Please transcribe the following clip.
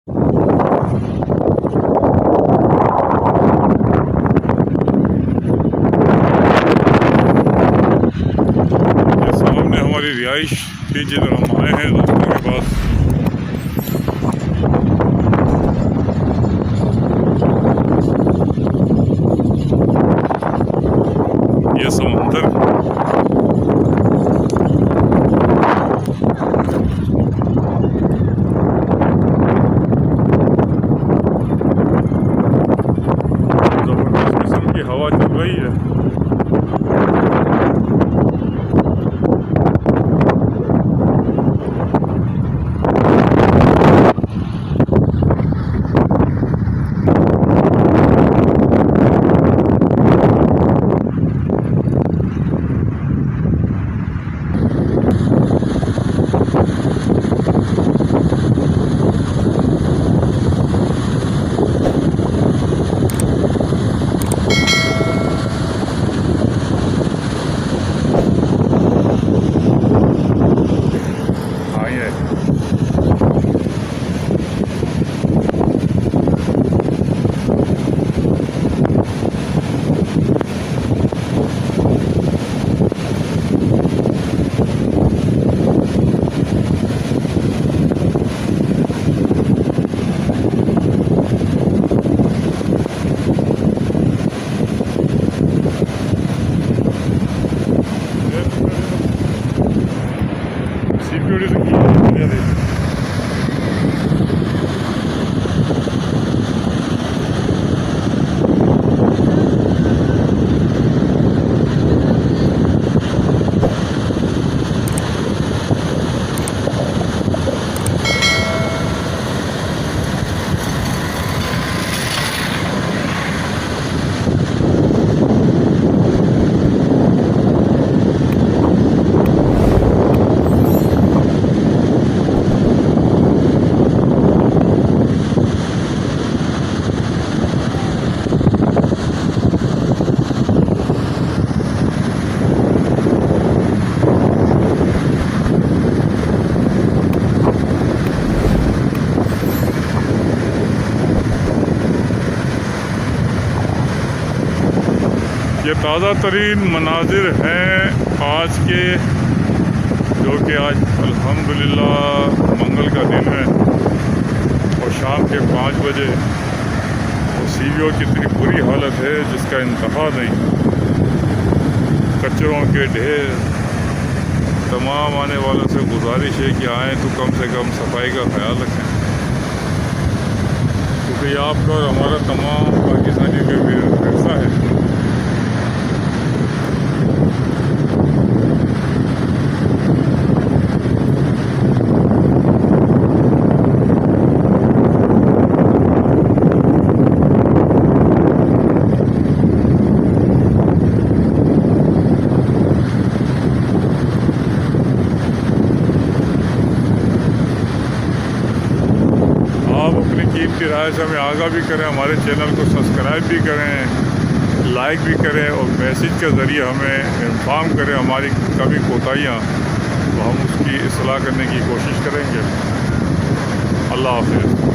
ये सामने हमारी रिहाइश थी जिधर हम आए हैं दोस्तों के पास। ये समंदर जबरदस्त किस्म की हवा चल रही है। ये ताज़ा तरीन मनाजिर हैं आज के, जो कि आज अल्हम्दुलिल्लाह मंगल का दिन है और शाम के 5 बजे सीवियों की इतनी बुरी हालत है जिसका इंतहा नहीं। कचरों के ढेर। तमाम आने वालों से गुजारिश है कि आएँ तो कम से कम सफाई का ख्याल रखें, क्योंकि आपका और हमारा तमाम पाकिस्तानियों का भी पैसा है। कीमती राय से हमें आगाह भी करें, हमारे चैनल को सब्सक्राइब भी करें, लाइक भी करें और मैसेज के ज़रिए हमें इन्फॉर्म करें हमारी कभी कोताहियाँ, तो हम उसकी इस्लाह करने की कोशिश करेंगे। अल्लाह हाफ़िज़।